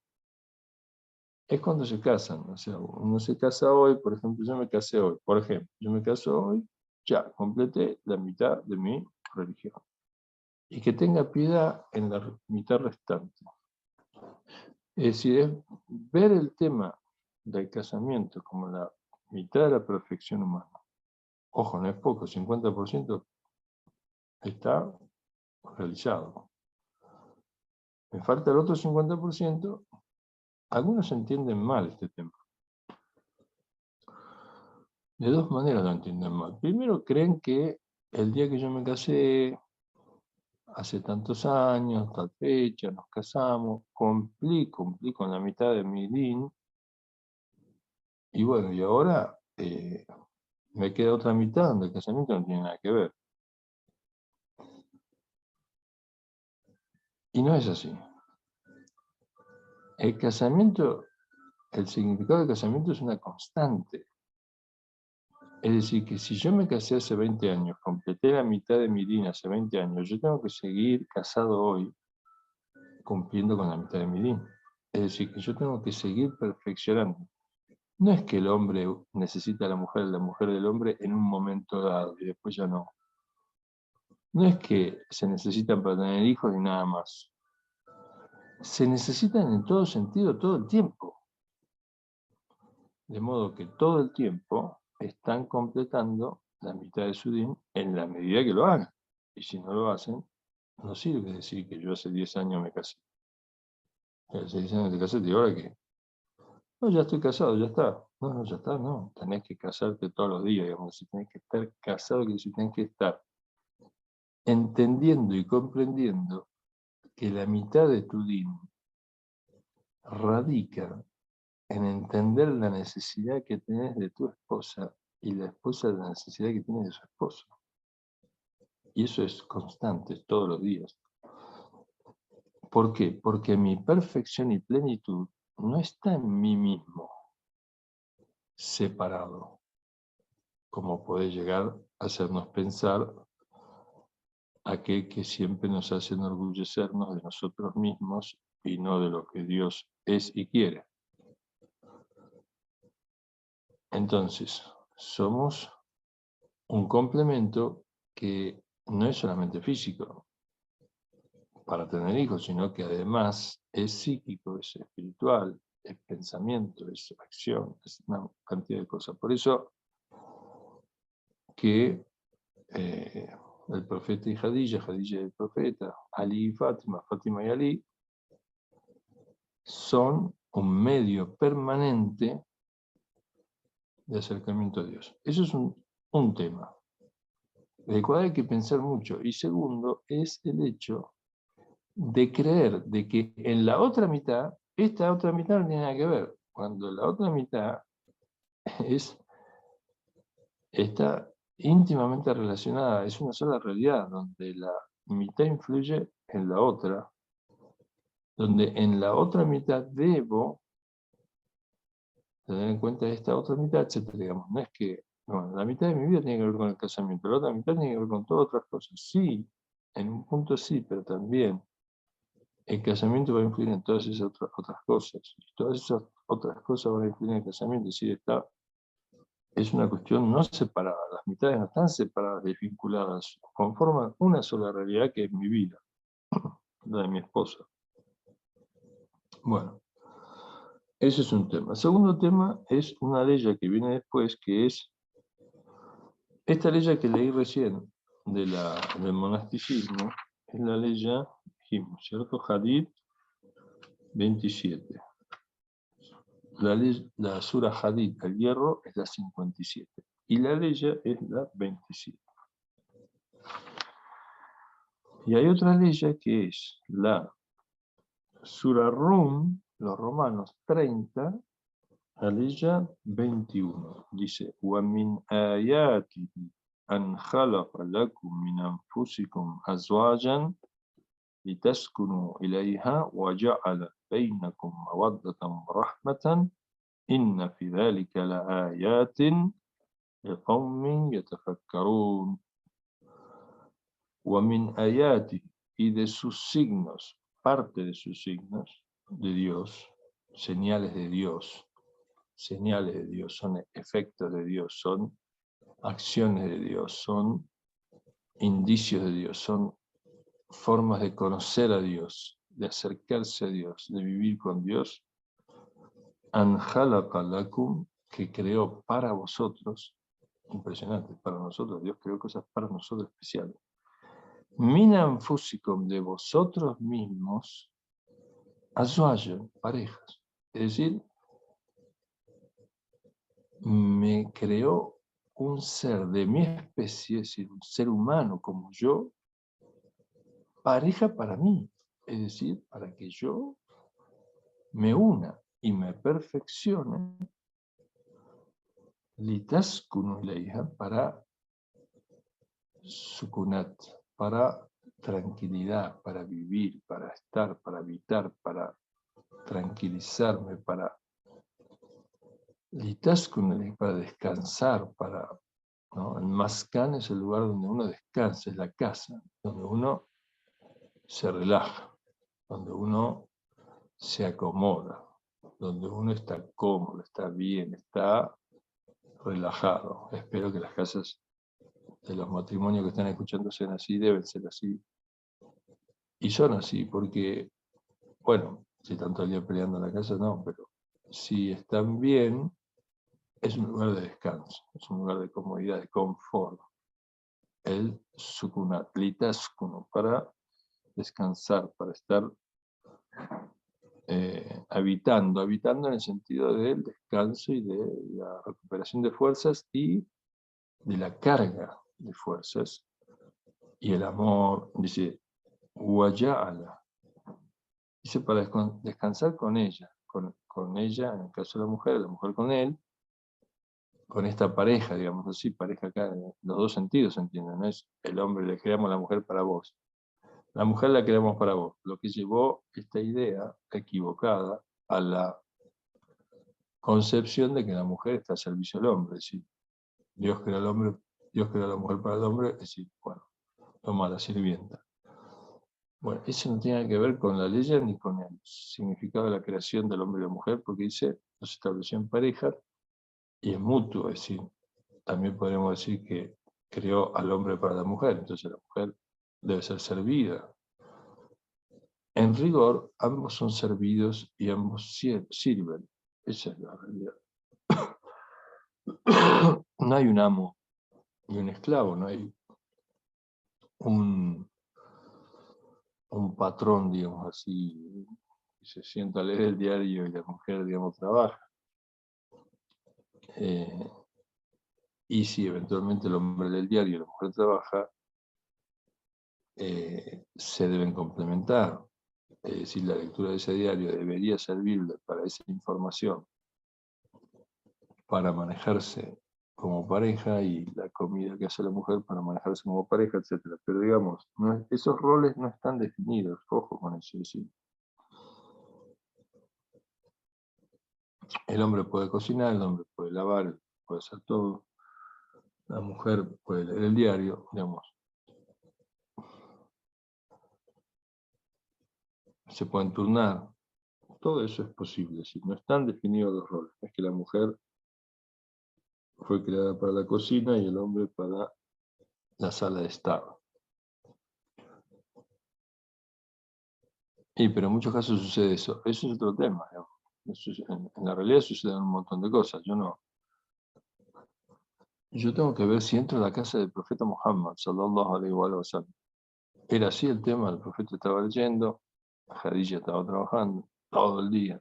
es cuando se casan. O sea, uno se casa hoy, por ejemplo, yo me casé hoy. Por ejemplo, yo me caso hoy, ya completé la mitad de mi religión. Y que tenga piedad en la mitad restante. Es decir, es ver el tema del casamiento como la mitad de la perfección humana. Ojo, no es poco, 50% está realizado. Me falta el otro 50%. Algunos entienden mal este tema. De dos maneras lo entienden mal. Primero, creen que el día que yo me casé, hace tantos años, tal fecha, nos casamos, cumplí con la mitad de mi din, y bueno, y ahora me queda otra mitad donde el casamiento no tiene nada que ver. Y no es así. El casamiento, el significado del casamiento es una constante. Es decir, que si yo me casé hace 20 años, completé la mitad de mi din hace 20 años, yo tengo que seguir casado hoy, cumpliendo con la mitad de mi din. Es decir, que yo tengo que seguir perfeccionando. No es que el hombre necesita a la mujer del hombre en un momento dado y después ya no. No es que se necesitan para tener hijos y nada más. Se necesitan en todo sentido, todo el tiempo. De modo que todo el tiempo están completando la mitad de su din en la medida que lo hagan. Y si no lo hacen, no sirve decir que yo hace 10 años me casé. Hace 10 años te casaste y ahora qué. No, ya estoy casado, ya está. No, ya está, no. Tenés que casarte todos los días, digamos. Si tenés que estar casado, que si tenés que estar entendiendo y comprendiendo que la mitad de tu din radica en entender la necesidad que tenés de tu esposa y la esposa la necesidad que tiene de su esposo. Y eso es constante, todos los días. ¿Por qué? Porque mi perfección y plenitud no está en mí mismo, separado, como puede llegar a hacernos pensar aquel que siempre nos hace enorgullecernos de nosotros mismos y no de lo que Dios es y quiere. Entonces, somos un complemento que no es solamente físico para tener hijos, sino que además es psíquico, es espiritual, es pensamiento, es acción, es una cantidad de cosas. Por eso que el profeta y Jadilla y el profeta, Ali y Fátima, Fátima y Ali, son un medio permanente de acercamiento a Dios. Eso es un tema, del cual hay que pensar mucho. Y segundo, es el hecho de creer de que en la otra mitad, esta otra mitad no tiene nada que ver, cuando la otra mitad está íntimamente relacionada, es una sola realidad, donde la mitad influye en la otra, donde en la otra mitad debo tener en cuenta esta otra mitad, etcétera. Digamos, no es que la mitad de mi vida tiene que ver con el casamiento, la otra mitad tiene que ver con todas otras cosas. Sí, en un punto sí, pero también el casamiento va a influir en todas esas otras cosas. Y todas esas otras cosas van a influir en el casamiento. Es decir, es una cuestión no separada. Las mitades no están separadas, desvinculadas. Conforman una sola realidad que es mi vida, la de mi esposa. Bueno, ese es un tema. El segundo tema es una ley que viene después, que es esta ley que leí recién del monasticismo, es la ley, dijimos, ¿cierto? Hadith 27. La sura Hadith, el hierro, es la 57. Y la ley es la 27. Y hay otra ley que es la sura Rum, los romanos 30, la ley 21. Dice, وَمِنْ آيَاتِهِ أَنْ خَلَقَ لَكُمْ مِنْ أَنفُسِكُمْ أَزْوَاجًا لِتَسْكُنُوا إِلَيْهَا وَجَعَلَ بَيْنَكُمْ مَوَدَّةً وَرَحْمَةً إِنَّ فِي ذَلِكَ لَآيَاتٍ لِقَوْمٍ يَتَفَكَّرُونَ. وَمِنْ آيَاتِهِ, y de sus signos, parte de sus signos de Dios, señales de Dios, son efectos de Dios, son acciones de Dios, son indicios de Dios, son formas de conocer a Dios, de acercarse a Dios, de vivir con Dios. An khalaqa lakum, que creó para vosotros, impresionante, para nosotros, Dios creó cosas para nosotros especiales. Min anfusikum, de vosotros mismos, azwajan, parejas. Es decir, me creó un ser de mi especie, es decir, un ser humano como yo, pareja para mí, es decir, para que yo me una y me perfeccione, litaskunu ilayha, para sukunat, para tranquilidad, para vivir, para estar, para habitar, para tranquilizarme, para litaskunu, para descansar, ¿no? El maskan es el lugar donde uno descansa, es la casa, donde uno se relaja, donde uno se acomoda, donde uno está cómodo, está bien, está relajado. Espero que las casas de los matrimonios que están escuchando sean así, deben ser así. Y son así, porque, bueno, si tanto el día peleando en la casa, no, pero si están bien, es un lugar de descanso, es un lugar de comodidad, de confort. El sukunat, litaskunu, para descansar, para estar habitando en el sentido del descanso y de la recuperación de fuerzas y de la carga de fuerzas. Y el amor, dice, Waya'ala, dice para descansar con ella, con ella, en el caso de la mujer con él, con esta pareja, digamos así, pareja acá, en los dos sentidos, ¿entienden? No es el hombre, le creamos a la mujer para vos. La mujer la creamos para vos. Lo que llevó esta idea equivocada a la concepción de que la mujer está al servicio del hombre. Es decir, Dios creó al hombre, Dios creó a la mujer para el hombre, es decir, bueno, toma la sirvienta. Bueno, eso no tiene que ver con la ley ni con el significado de la creación del hombre y la mujer, porque dice, nos estableció en pareja y es mutuo, es decir, también podríamos decir que creó al hombre para la mujer, entonces la mujer debe ser servida. En rigor, ambos son servidos y ambos sirven. Esa es la realidad. No hay un amo y un esclavo, no hay un patrón, digamos así, que se sienta a leer el diario y la mujer, digamos, trabaja. Y si eventualmente el hombre lee el diario y la mujer trabaja, se deben complementar. Es decir, la lectura de ese diario debería servirle para esa información, para manejarse como pareja, y la comida que hace la mujer para manejarse como pareja, etc. Pero digamos, esos roles no están definidos, ojo con eso. Es decir, el hombre puede cocinar, el hombre puede lavar, puede hacer todo, la mujer puede leer el diario, digamos. Se pueden turnar, todo eso es posible, si no están definidos los roles. Es que la mujer fue creada para la cocina y el hombre para la sala de estar. Pero en muchos casos sucede eso. Eso es otro tema, digamos. En la realidad suceden un montón de cosas. Yo tengo que ver si entro a la casa del profeta Muhammad, sallallahu alaihi wa sallam. Era así el tema, el profeta estaba leyendo, Khadija estaba trabajando todo el día.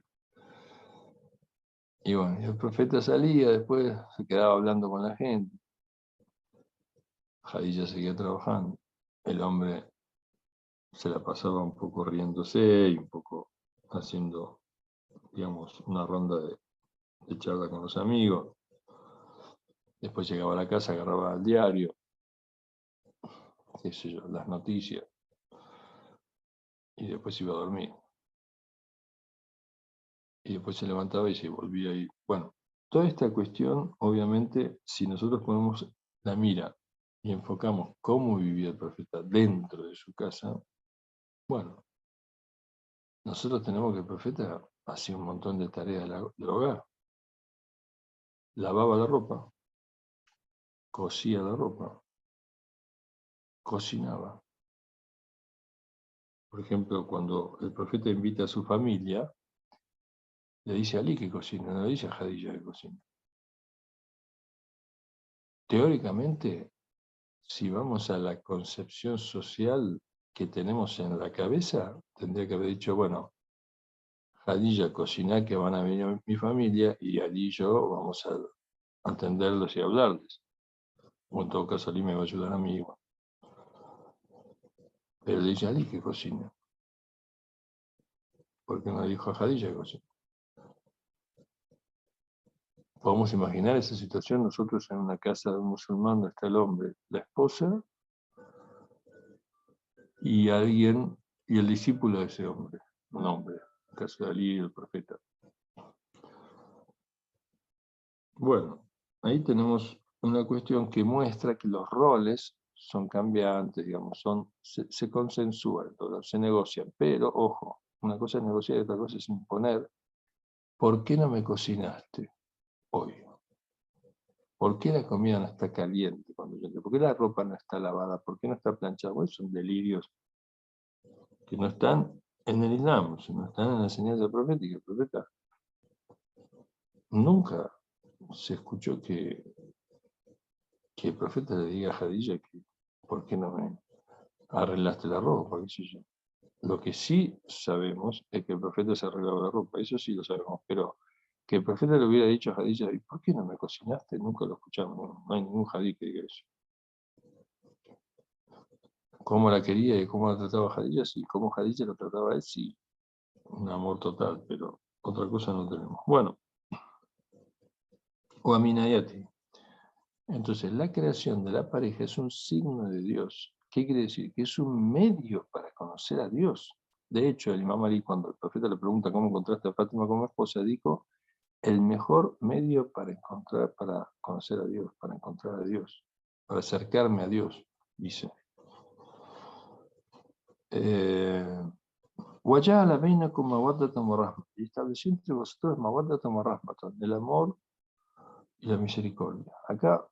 Y bueno, el profeta salía, después se quedaba hablando con la gente. Khadija seguía trabajando. El hombre se la pasaba un poco riéndose y un poco haciendo, digamos, una ronda de charla con los amigos. Después llegaba a la casa, agarraba el diario, qué sé yo, las noticias, y después iba a dormir. Y después se levantaba y se volvía a ir. Bueno, toda esta cuestión, obviamente, si nosotros ponemos la mira y enfocamos cómo vivía el profeta dentro de su casa, bueno, nosotros tenemos que el profeta hacía un montón de tareas del hogar. Lavaba la ropa, cosía la ropa, cocinaba. Por ejemplo, cuando el profeta invita a su familia, le dice a Ali que cocina, no le dice a Jadilla que cocina. Teóricamente, si vamos a la concepción social que tenemos en la cabeza, tendría que haber dicho, bueno, Jadilla cocina, que van a venir mi familia, y Ali y yo vamos a atenderlos y hablarles. O en todo caso, Ali me va a ayudar a mí igual. Pero le dice a Ali que cocina. ¿Por qué no dijo a Jadilla que cocina? Podemos imaginar esa situación nosotros en una casa de un musulmán donde está el hombre, la esposa y alguien, y el discípulo de ese hombre, un hombre, en el caso de Ali, el profeta. Bueno, ahí tenemos una cuestión que muestra que los roles son cambiantes, digamos, se consensúan, se negocian, pero ojo, una cosa es negociar y otra cosa es imponer. ¿Por qué no me cocinaste hoy? ¿Por qué la comida no está caliente cuando yo ¿Por qué la ropa no está lavada? ¿Por qué no está planchada? Bueno, son delirios que no están en el Islam, sino están en la enseñanza profética. El profeta nunca se escuchó que el profeta le diga a Jadilla que ¿por qué no me arreglaste la ropa? ¿Qué sé yo? Lo que sí sabemos es que el profeta se arreglaba la ropa, eso sí lo sabemos, pero que el profeta le hubiera dicho a Jadilla, ¿y por qué no me cocinaste? Nunca lo escuchamos, no hay ningún hadí que diga eso. Cómo la quería y cómo la trataba Jadilla, sí, cómo Jadilla lo trataba a él, sí, un amor total, pero otra cosa no tenemos. Bueno, o Aminayati. Entonces, la creación de la pareja es un signo de Dios. ¿Qué quiere decir? Que es un medio para conocer a Dios. De hecho, el Imam Ali, cuando el profeta le pregunta cómo encontraste a Fátima como esposa, dijo, el mejor medio para conocer a Dios, para encontrar a Dios, para acercarme a Dios, dice. وَجَعَلَ بَيْنَكُمْ مَوَدَّةً وَرَحْمَةً, y estableció entre vosotros مَوَدَّةً وَرَحْمَةً, el amor y la misericordia. Acá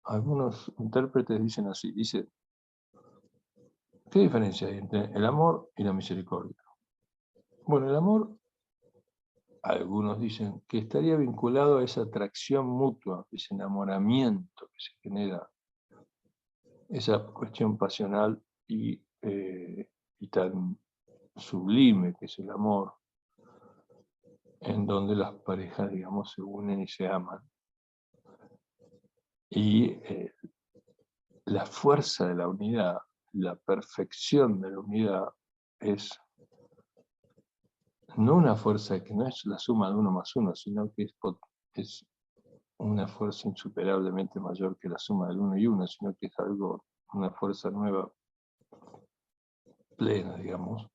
algunos intérpretes dicen así, dicen, ¿qué diferencia hay entre el amor y la misericordia? Bueno, el amor, algunos dicen que estaría vinculado a esa atracción mutua, ese enamoramiento que se genera esa cuestión pasional y tan sublime que es el amor, en donde las parejas, digamos, se unen y se aman. Y la fuerza de la unidad, la perfección de la unidad, es no una fuerza que no es la suma de uno más uno, sino que es una fuerza insuperablemente mayor que la suma del uno y uno, sino que es algo, una fuerza nueva, plena, digamos.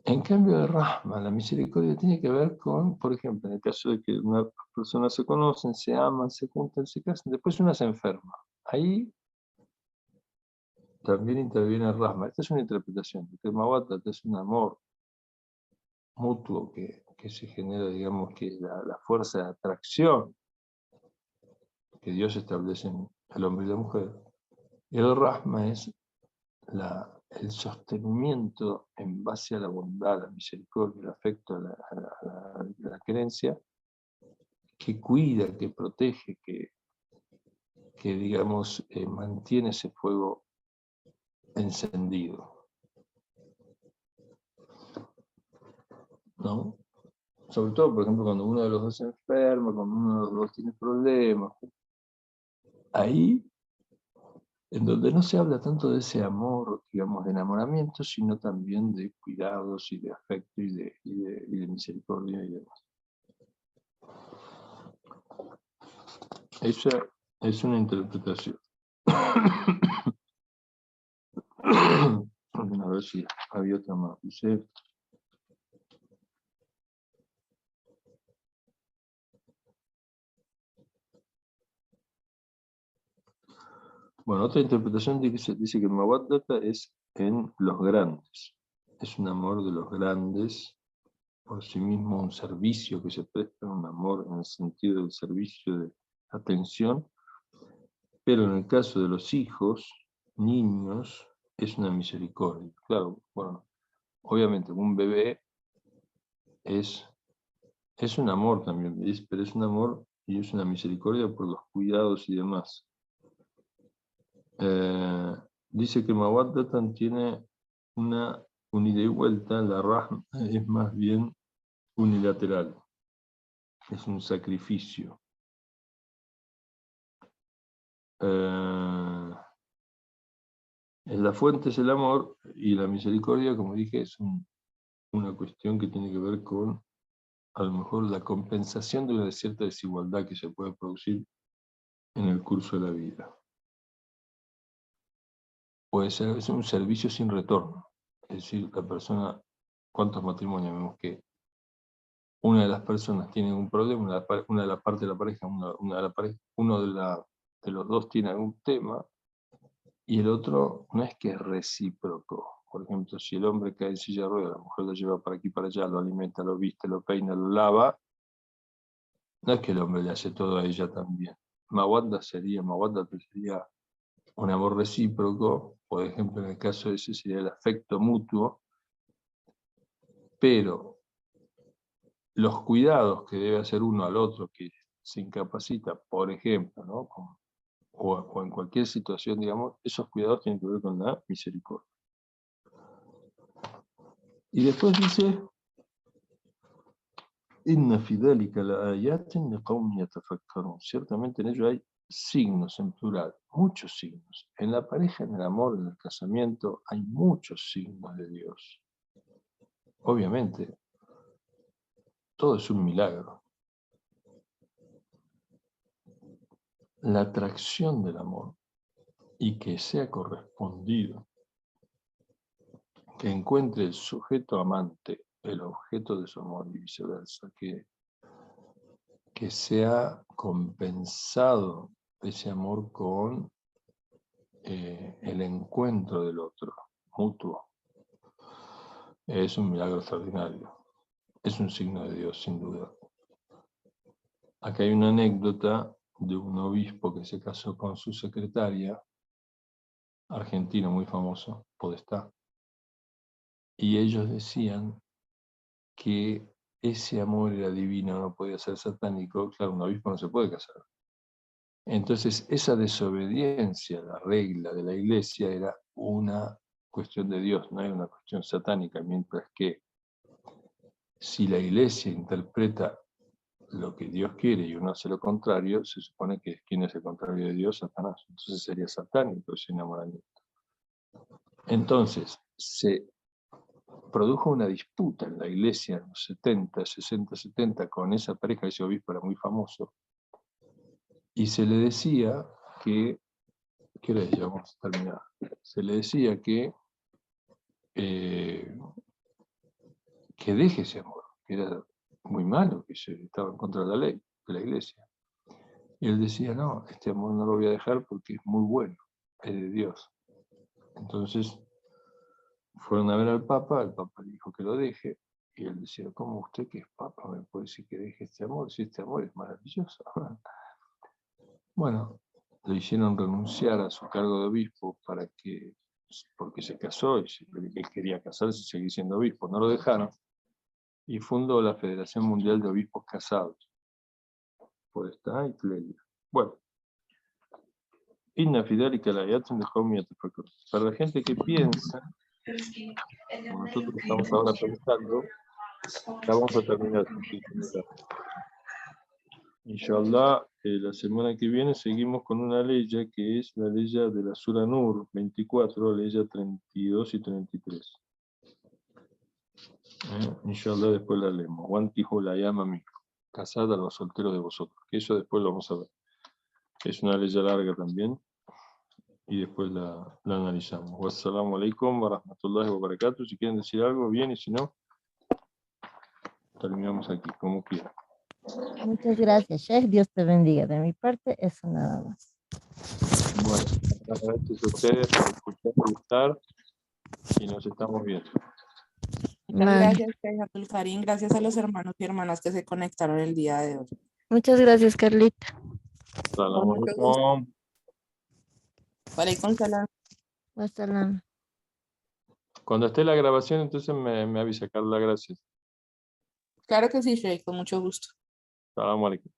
En cambio, el Rahma, la misericordia, tiene que ver con, por ejemplo, en el caso de que una persona se conocen, se aman, se juntan, se casan, después una se enferma. Ahí también interviene el Rahma. Esta es una interpretación, porque el Mawaddat es un amor mutuo que se genera, digamos, que la fuerza de atracción que Dios establece en el hombre y la mujer. Y el Rahma es el sostenimiento en base a la bondad, la misericordia, el afecto, la creencia, que cuida, que protege, que digamos, mantiene ese fuego encendido, ¿no? Sobre todo, por ejemplo, cuando uno de los dos se enferma, cuando uno de los dos tiene problemas, ahí en donde no se habla tanto de ese amor, digamos, de enamoramiento, sino también de cuidados y de afecto y de misericordia y demás. Esa es una interpretación. A ver si había otra más. Dice, bueno, otra interpretación dice que el Mawaddata es en los grandes. Es un amor de los grandes, por sí mismo un servicio que se presta, un amor en el sentido del servicio de atención, pero en el caso de los hijos, niños, es una misericordia. Claro, bueno, obviamente un bebé es un amor también, pero es un amor y es una misericordia por los cuidados y demás. Dice que Mawaddatan tiene un ida y vuelta, la Rahma es más bien unilateral, es un sacrificio. La fuente es el amor y la misericordia, como dije, es una cuestión que tiene que ver con, a lo mejor, la compensación de una cierta desigualdad que se puede producir en el curso de la vida. Puede ser es un servicio sin retorno. Es decir, la persona, ¿cuántos matrimonios vemos que una de las personas tiene un problema, una de la parte de la pareja, uno de los dos tiene algún tema, y el otro no es que es recíproco? Por ejemplo, si el hombre cae en silla de ruedas, la mujer lo lleva para aquí para allá, lo alimenta, lo viste, lo peina, lo lava, no es que el hombre le hace todo a ella también. Mawadda sería un amor recíproco, por ejemplo, en el caso de ese sería el afecto mutuo, pero los cuidados que debe hacer uno al otro que se incapacita, por ejemplo, ¿no? O en cualquier situación, digamos, esos cuidados tienen que ver con la misericordia. Y después dice, Inna fi dhalika laayatin liqaumin yatafakkarun. Ciertamente en ello hay signos en plural, muchos signos. En la pareja, en el amor, en el casamiento, hay muchos signos de Dios. Obviamente, todo es un milagro. La atracción del amor y que sea correspondido, que encuentre el sujeto amante el objeto de su amor y viceversa, que sea compensado ese amor con el encuentro del otro, mutuo. Es un milagro extraordinario. Es un signo de Dios, sin duda. Acá hay una anécdota de un obispo que se casó con su secretaria, argentino muy famoso, Podestá, y ellos decían que ese amor era divino, no podía ser satánico. Claro, un obispo no se puede casar. Entonces, esa desobediencia a la regla de la iglesia era una cuestión de Dios, no era una cuestión satánica, mientras que si la iglesia interpreta lo que Dios quiere y uno hace lo contrario, se supone que quien es el contrario de Dios, Satanás. Entonces sería satánico ese enamoramiento. Entonces, se produjo una disputa en la iglesia en los 70, 60, 70 con esa pareja, ese obispo era muy famoso, y se le decía que, ¿qué le decíamos? Terminar. Se le decía que deje ese amor, que era muy malo, que estaba en contra de la ley, de la iglesia. Y él decía, no, este amor no lo voy a dejar porque es muy bueno, es de Dios. Entonces, fueron a ver al Papa, el Papa le dijo que lo deje, y él decía, ¿cómo usted que es Papa me puede decir que deje este amor? Si este amor es maravilloso. Bueno, le hicieron renunciar a su cargo de obispo porque se casó, y él quería casarse y seguir siendo obispo, no lo dejaron, y fundó la Federación Mundial de Obispos Casados, por esta y Clelia. Bueno, Inna Fidalika la Yatun de Jomia. Para la gente que piensa, como nosotros estamos ahora pensando, ya vamos a terminar. Inshallah, la semana que viene seguimos con una ley que es la ley de la Sura Nur 24, ley 32 y 33. Inshallah después la leemos. Wantijo la llama mi casada a los solteros de vosotros. Que eso después lo vamos a ver. Es una ley larga también. Y después la analizamos. Wassalamu alaikum wa rahmatullahi wa barakatuh. Si quieren decir algo, bien, y si no, terminamos aquí, como quieran. Muchas gracias, Sheikh. Dios te bendiga. De mi parte, eso nada más. Bueno, gracias a ustedes por escuchar y estar, y nos estamos viendo. Muchas Man. gracias, Sheikh Abdul Karim. Gracias a los hermanos y hermanas que se conectaron el día de hoy. Muchas gracias, Carlita. Salamu Con mucho gusto. alaikum. Walaikum salam. Wassalam. Cuando esté la grabación, entonces me avisa, Carla, gracias. Claro que sí, Sheikh, con mucho gusto. Salamu alaikum.